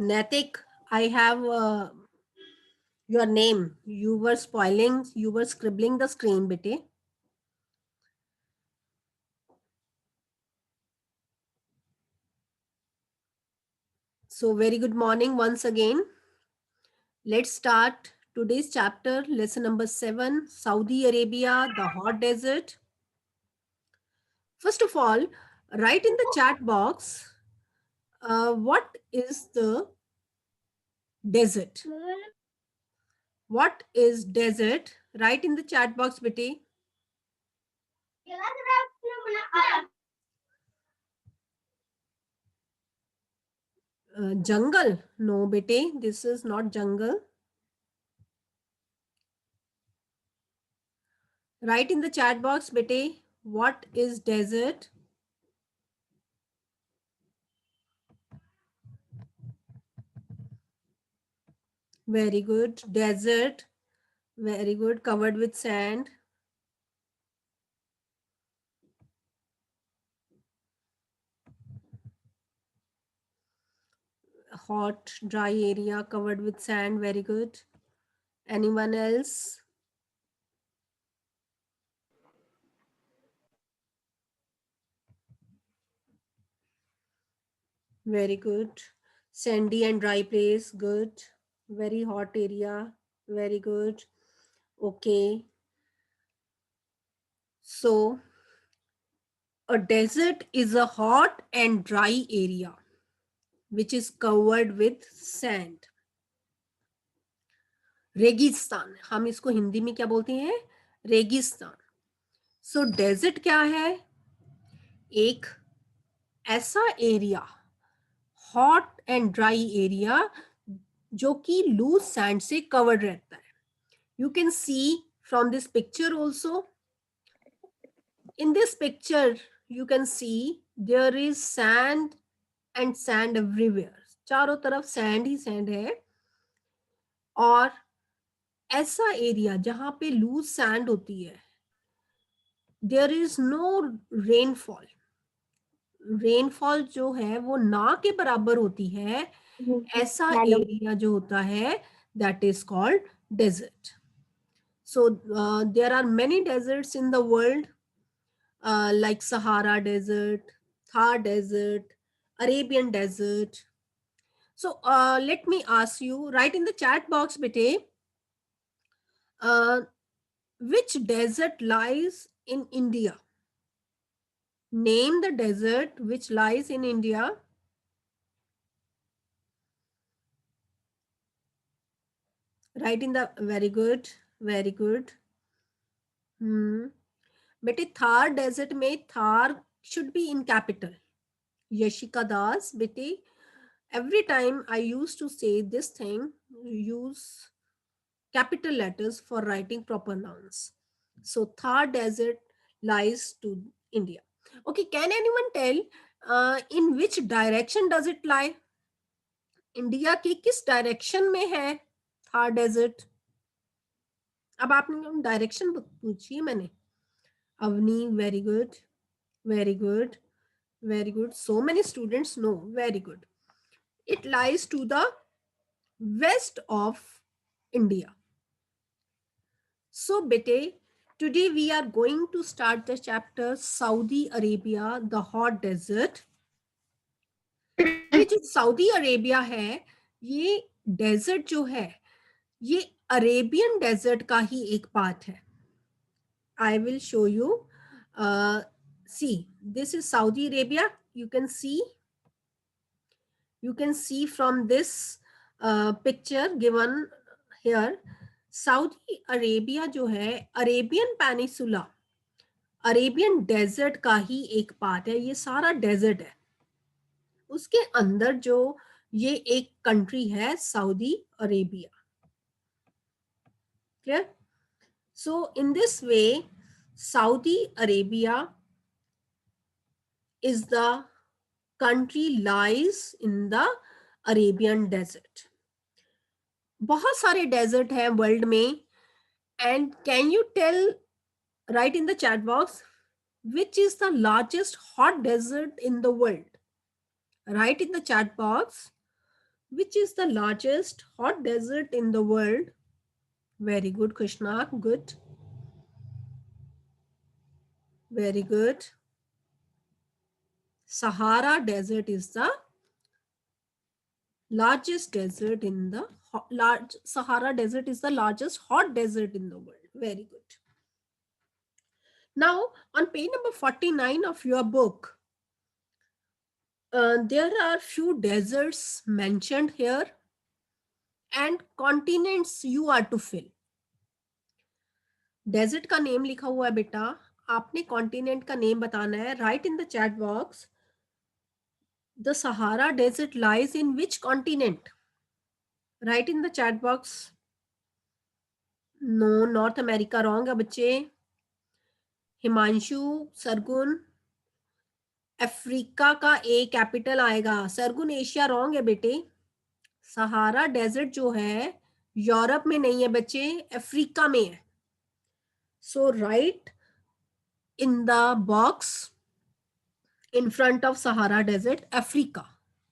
Natik, I have your name. You were spoiling, you were scribbling the screen, bete. So, very good morning once again. Let's start today's chapter, lesson number 7, Saudi Arabia, the hot desert. First of all, write in the chat box what is the desert? What is desert? Write in the chat box, bete. Jungle? No, bete, this is not jungle. Write in the chat box, bete, what is desert? Very good. Desert. Very good. Covered with sand. Hot, dry area covered with sand. Very good. Anyone else? Very good. Sandy and dry place. Good. Very hot area. Very good. Okay. So, a desert is a hot and dry area which is covered with sand. रेगिस्तान, हम इसको हिंदी में क्या बोलते हैं? रेगिस्तान. सो desert क्या है? एक ऐसा area, hot and dry area, जो कि लूज सैंड से कवर्ड रहता है. You can see from this picture also. In this picture you can see there is sand and sand everywhere. चारों तरफ सैंड ही सैंड है. और ऐसा एरिया जहां पे लूज सैंड होती है, there is no rainfall. Rainfall जो है वो ना के बराबर होती है. ऐसा एरिया जो होता है, that is called desert. So there are many deserts in the world, like Sahara Desert, Thar Desert, Arabian Desert. So let me ask you, write in the chat box, bete, uh, which desert lies in India? Name the desert which lies in India. Write in the, very good, very good. बेटे Thar desert में Thar should be in capital. Yashika Das, बेटे every time I used to say this thing, use capital letters for writing proper nouns. So Thar desert lies to India. Okay, can anyone tell in which direction does it lie? India की किस direction में है Thar desert? अब आपने direction पूछी मैंने. Avni, very good, very good, very good. So many students know. Very good. It lies to the west of India. So bete, today we are going to start the chapter Saudi Arabia, the hot desert. ये जो Saudi Arabia है, ये desert जो है, ये Arabian desert का ही एक part है. I will show you. See, this is Saudi Arabia. You can see from this picture given here, Saudi Arabia जो है अरेबियन पेनिसुला, अरेबियन डेजर्ट का ही एक पार्ट है. ये सारा डेजर्ट है. उसके अंदर जो ये एक कंट्री है Saudi Arabia. Clear? So in this way Saudi Arabia is the country lies in the Arabian desert. बहुत सारे डेजर्ट हैं वर्ल्ड में. And can you tell, right in the chat box, which is the largest hot desert in the world? Write in the chat box, Which is the largest hot desert in the world? Very good, Krishna. Good. Very good. Sahara Desert is the largest desert in the large. Sahara Desert is the largest hot desert in the world. Very good. Now, on page number 49 of your book, there are few deserts mentioned here and continents you are to fill. Desert का name लिखा हुआ है बेटा, आपने continent का name बताना है. Right in the chat box, the Sahara desert lies in which continent? Right in the chat box. No, North America wrong है बच्चे. हिमांशु, सरगुन, अफ्रीका का ए कैपिटल आएगा. सरगुन, एशिया रॉन्ग है बेटे. सहारा डेजर्ट जो है यूरोप में नहीं है बच्चे, अफ्रीका में है. So write in the box in front of Sahara desert, Africa.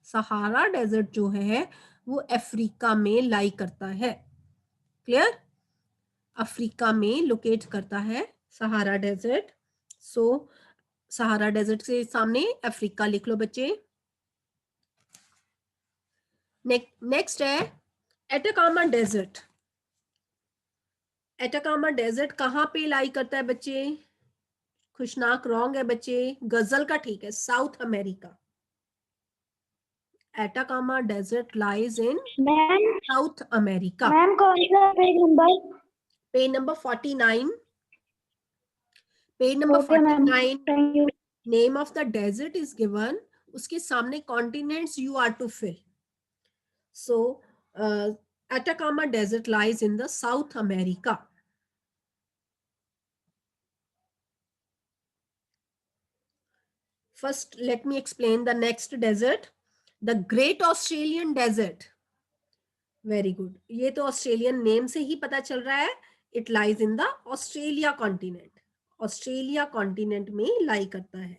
Sahara desert जो है वो अफ्रीका में लाई करता है. क्लियर? अफ्रीका में लोकेट करता है सहारा डेजर्ट. सो सहारा डेजर्ट से सामने अफ्रीका लिख लो बच्चे. नेक्स्ट है एटाकामा डेजर्ट. एटाकामा डेजर्ट कहाँ पे लाई करता है बच्चे? खुशनाक रॉन्ग है बच्चे. गजल का ठीक है, South America. Atacama desert lies in South America. Ma'am कौन सा page number? Page number 49. Page number 49, name of the desert is given. उसके सामने continents you are to fill. So Atacama desert lies in the South America. First, let me explain the next desert, the Great Australian Desert. Very good. ये तो Australian name से ही पता चल रहा है. It lies in the Australia continent. Australia continent में lie करता है.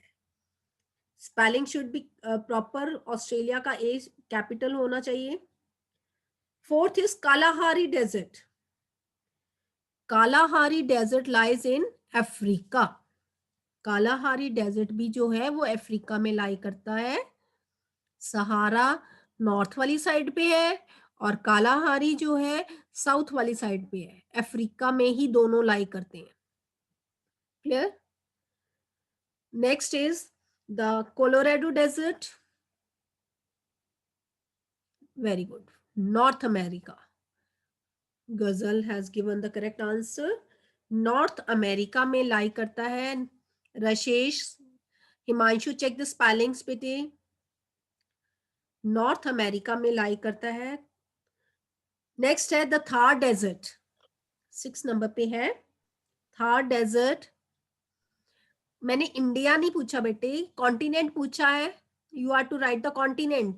Spelling should be proper. Australia का ए कैपिटल होना चाहिए. Fourth is Kalahari desert. Kalahari desert lies in Africa. Kalahari desert भी जो है वो अफ्रीका में लाई करता है. सहारा नॉर्थ वाली साइड पे है और कालाहारी जो है साउथ वाली साइड पे है. अफ्रीका में ही दोनों लाई करते हैं. Clear? Next is the Colorado desert. Very good. North America. Ghazal has given the correct answer. North America में लाई करता है. Rashesh, Himanshu, check the spellings बेटे. नॉर्थ अमेरिका में लाई करता है. नेक्स्ट है द थार डेजर्ट. 6 नंबर पे है थार डेजर्ट. मैंने इंडिया नहीं पूछा बेटे, कॉन्टिनेंट पूछा है. You are to write the continent.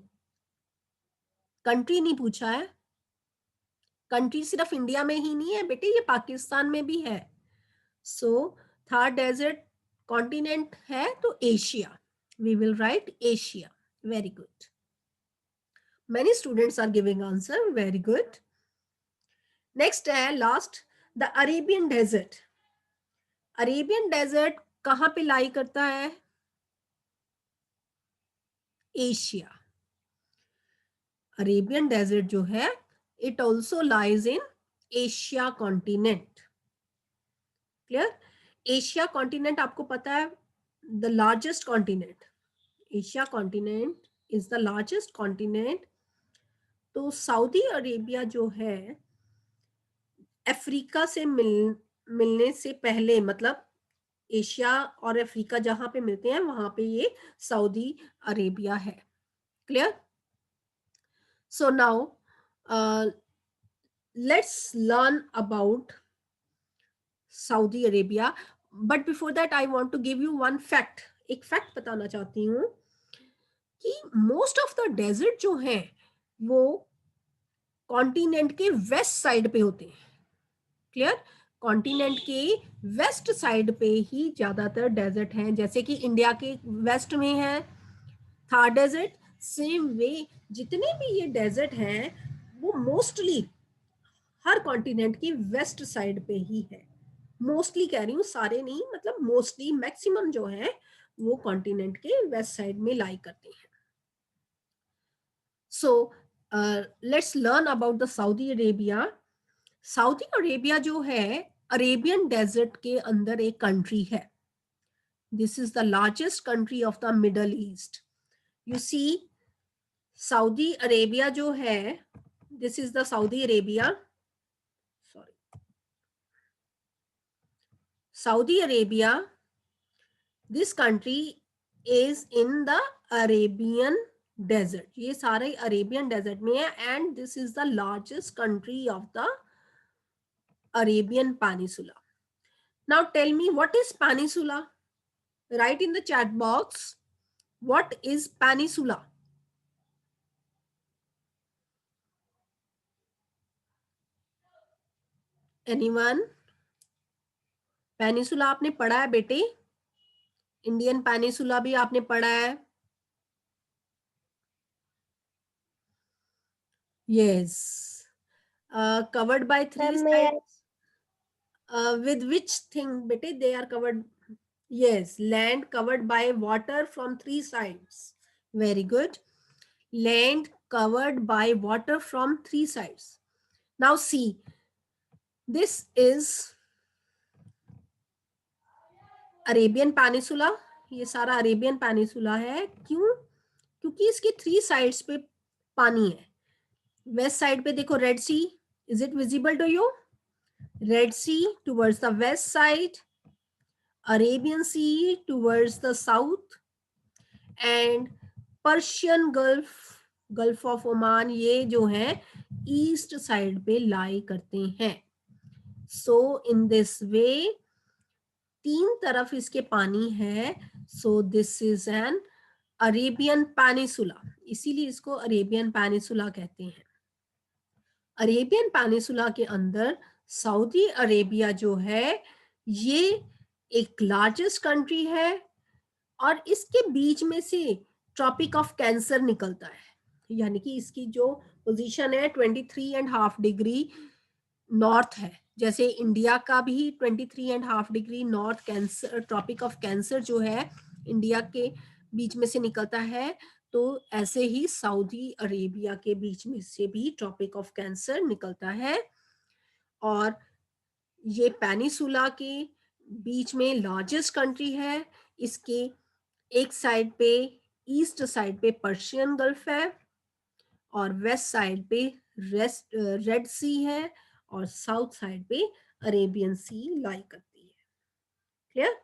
Country नहीं पूछा है. कंट्री सिर्फ इंडिया में ही नहीं है बेटे, ये पाकिस्तान में भी है. सो थार डेजर्ट कॉन्टिनेंट है तो Asia. We will write Asia. Very good. Many students are giving answer. Very good. Next है last, the Arabian Desert. Arabian Desert कहाँ पे लाई करता है? एशिया. Arabian Desert जो है it also lies in Asia continent. Clear? Asia continent आपको पता है the largest continent. Asia continent is the largest continent. तो सऊदी अरेबिया जो है अफ्रीका से मिलने से पहले, मतलब एशिया और अफ्रीका जहां पे मिलते हैं वहां पे ये सऊदी अरेबिया है. Clear? So now let's learn about Saudi Arabia. But before that I want to give you one fact. एक फैक्ट बताना चाहती हूँ कि मोस्ट ऑफ द डेजर्ट जो है वो कॉन्टिनेंट के वेस्ट साइड पे होते हैं. क्लियर? कॉन्टिनेंट के वेस्ट साइड पे ही ज्यादातर डेजर्ट हैं. जैसे कि इंडिया के वेस्ट में है थार डेजर्ट, सेम वे जितने भी ये डेजर्ट हैं वो मोस्टली हर कॉन्टिनेंट की वेस्ट साइड पे ही है। मोस्टली कह रही हूँ, सारे नहीं, मतलब मोस्टली मैक्सिमम जो है वो कॉन्टिनेंट के वेस्ट साइड में लाई करते हैं। So let's learn about the Saudi Arabia. Saudi Arabia जो है अरेबियन डेजर्ट के अंदर एक कंट्री है। This is the largest country of the Middle East. You see Saudi Arabia जो है, this is the Saudi Arabia, sorry, Saudi Arabia, this country is in the Arabian desert. ये सारे Arabian desert में है and this is the largest country of the Arabian peninsula. Now tell me what is peninsula? Write in the chat box, what is peninsula? Anyone? Peninsula आपने पढ़ा है बेटे? Indian peninsula भी आपने पढ़ा है? Yes. Covered by three sides. With which thing बेटे they are covered? Yes, land covered by water from three sides. Very good. Land covered by water from three sides. Now see, this is Arabian peninsula. ये सारा Arabian peninsula है। क्यों? क्योंकि इसके three sides पे पानी है। वेस्ट साइड पे देखो Red Sea, is it visible to you? Red Sea towards the west side, Arabian Sea towards the south and Persian Gulf, Gulf of Oman, ये जो है ईस्ट साइड पे लाई करते हैं। सो इन दिस वे तीन तरफ इसके पानी है। So this is an Arabian peninsula, इसीलिए इसको अरेबियन पेनिसुला कहते हैं। अरेबियन पेनिसुला के अंदर सऊदी अरेबिया जो है ये एक लार्जेस्ट कंट्री है और इसके बीच में से ट्रॉपिक ऑफ कैंसर निकलता है, यानी कि इसकी जो पोजीशन है 23.5 डिग्री नॉर्थ है। जैसे इंडिया का भी 23.5 degree north Cancer, Tropic of Cancer जो है इंडिया के बीच में से निकलता है, तो ऐसे ही सऊदी अरेबिया के बीच में से भी ट्रॉपिक ऑफ कैंसर निकलता है। और ये पेनिसुला के बीच में लार्जेस्ट कंट्री है। इसके एक साइड पे, ईस्ट साइड पे पर्शियन गल्फ है और वेस्ट साइड पे रेड सी है और साउथ साइड पे अरेबियन सी लाई करती है। Clear?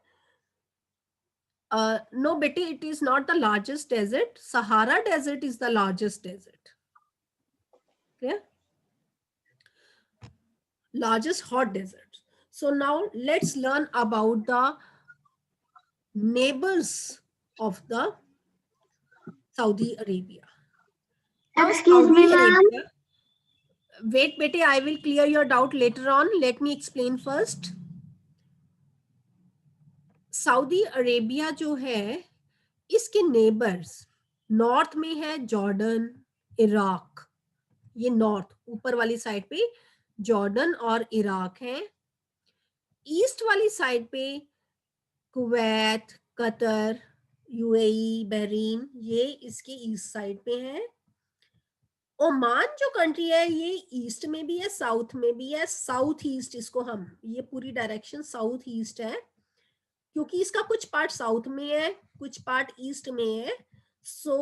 No beti, it is not the largest desert. Sahara desert is the largest desert. Clear? Largest hot desert. So now let's learn about the neighbors of the Saudi Arabia. Now Excuse Saudi me, ma'am. Arabia, wait beti, I will clear your doubt later on. Let me explain first. Saudi Arabia जो है इसके neighbours north में है Jordan, Iraq, ये north ऊपर वाली side पे Jordan और इराक है। ईस्ट वाली साइड पे कुवैत, कतर, यूएई, बहरीन, ये इसके ईस्ट साइड पे है। ओमान जो कंट्री है ये ईस्ट में भी है, साउथ में भी है। साउथ ईस्ट इसको हम, ये पूरी डायरेक्शन साउथ ईस्ट है क्योंकि इसका कुछ पार्ट साउथ में है, कुछ पार्ट ईस्ट में है। So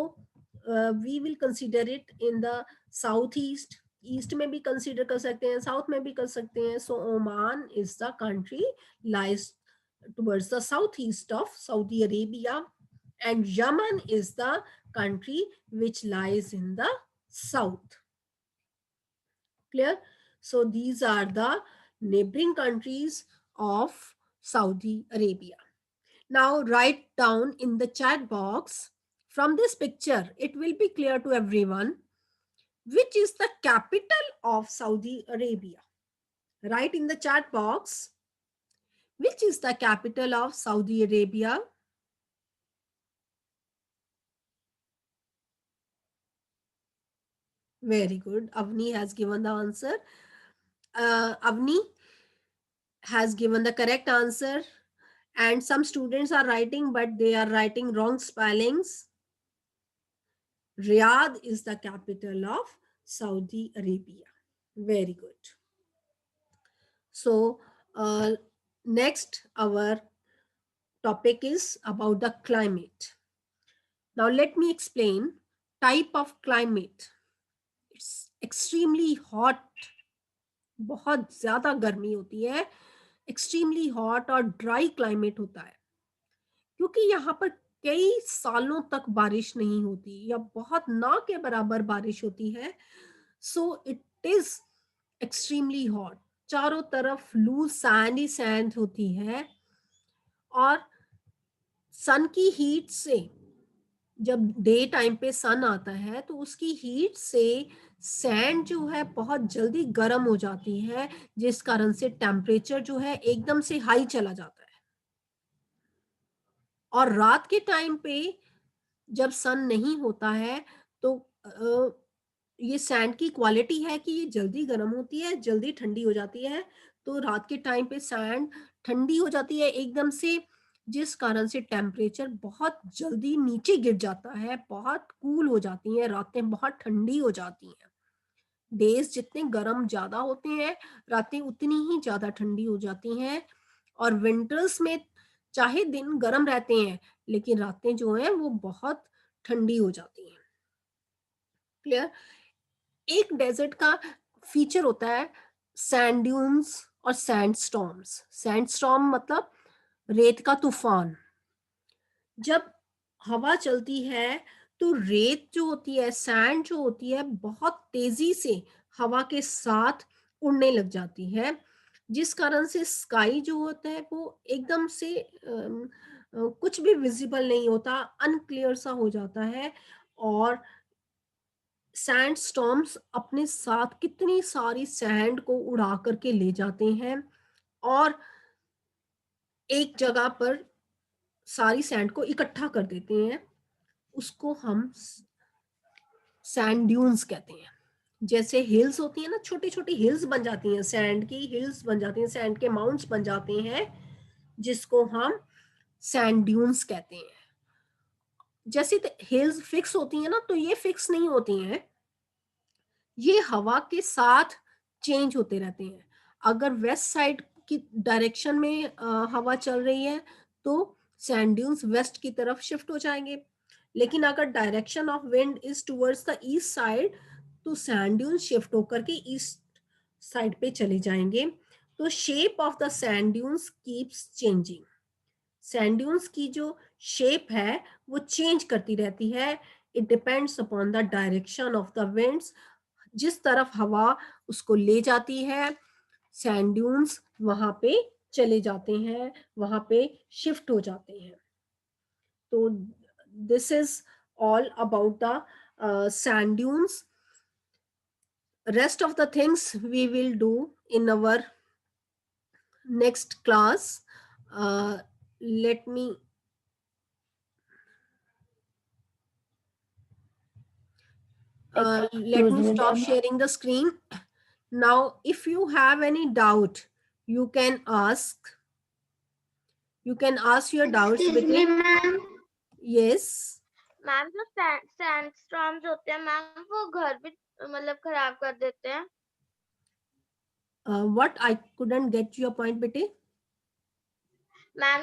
we will consider it in the south east. East में भी कंसीडर कर सकते हैं, साउथ में भी कर सकते हैं। So Oman is the country lies towards the southeast of Saudi Arabia and Yemen is the country which lies in the south. Clear? So these are the neighboring countries of Saudi Arabia. Now write down in the chat box, from this picture it will be clear to everyone, which is the capital of Saudi Arabia. Write in the chat box, which is the capital of Saudi Arabia. Very good. Avni has given the answer. Avni has given the correct answer. And some students are writing, but they are writing wrong spellings. Riyadh is the capital of Saudi Arabia. Very good. So, next, our topic is about the climate. Now, let me explain type of climate. It's extremely hot. बहुत ज्यादा गर्मी होती है, extremely hot और dry climate होता है, क्योंकि यहाँ पर कई सालों तक बारिश नहीं होती या बहुत ना के बराबर बारिश होती है. So it is extremely hot. चारों तरफ लूज सैंड होती है और सन की हीट से, जब डे टाइम पे सन आता है तो उसकी हीट से सैंड जो है बहुत जल्दी गर्म हो जाती है, जिस कारण से टेम्परेचर जो है एकदम से हाई चला जाता है. और रात के टाइम पे जब सन नहीं होता है तो ये सैंड की क्वालिटी है कि ये जल्दी गर्म होती है, जल्दी ठंडी हो जाती है. तो रात के टाइम पे सैंड ठंडी हो जाती है एकदम से, जिस कारण से टेम्परेचर बहुत जल्दी नीचे गिर जाता है, बहुत कूल हो जाती हैं, रातें बहुत ठंडी हो जाती हैं. डेज जितने गर्म ज्यादा होते हैं, रातें उतनी ही ज्यादा ठंडी हो जाती हैं. और विंटर्स में चाहे दिन गर्म रहते हैं, लेकिन रातें जो हैं वो बहुत ठंडी हो जाती हैं. क्लियर? एक डेजर्ट का फीचर होता है सैंड ड्यून्स और सैंड स्टॉर्म्स. सैंड स्टॉर्म मतलब रेत का तूफान. जब हवा चलती है तो रेत जो होती है, सैंड जो होती है, बहुत तेजी से हवा के साथ उड़ने लग जाती है, जिस कारण से स्काई जो होता है वो एकदम से कुछ भी विजिबल नहीं होता, अनक्लियर सा हो जाता है. और सैंड स्टॉर्म्स अपने साथ कितनी सारी सैंड को उड़ा करके ले जाते हैं और एक जगह पर सारी सैंड को इकट्ठा कर देते हैं. उसको हम सैंड ड्यून्स कहते हैं. जैसे हिल्स होती है ना, छोटी छोटी हिल्स बन जाती हैं, सैंड की हिल्स बन जाती हैं, सैंड के माउंट्स बन जाते हैं, जिसको हम सैंड ड्यून्स कहते हैं. जैसे हिल्स फिक्स होती हैं ना, तो ये फिक्स नहीं होती हैं, ये हवा के साथ चेंज होते रहते हैं. अगर वेस्ट साइड की डायरेक्शन में हवा चल रही है तो सैंड ड्यून्स वेस्ट की तरफ शिफ्ट हो जाएंगे. लेकिन अगर direction of wind is towards the east side तो सैंड ड्यून्स शिफ्ट होकर के ईस्ट साइड पे चले जाएंगे. तो shape of the sand dunes keeps changing. Sand dunes की जो शेप है वो चेंज करती रहती है. It depends upon the direction of the winds. जिस तरफ हवा उसको ले जाती है, सैंड ड्यून्स वहां पे चले जाते हैं, वहां पे शिफ्ट हो जाते हैं. तो this is all about the sand dunes. Rest of the things we will do in our next class. Let me stop sharing the screen. Now if you have any doubt, you can ask your doubts. Ma'am. Yes. Ma'am जो सैंडस्टॉर्म्स होते हैं ma'am, वो घर भी मतलब खराब कर देते हैं. What? I couldn't get your point, bete. Ma'am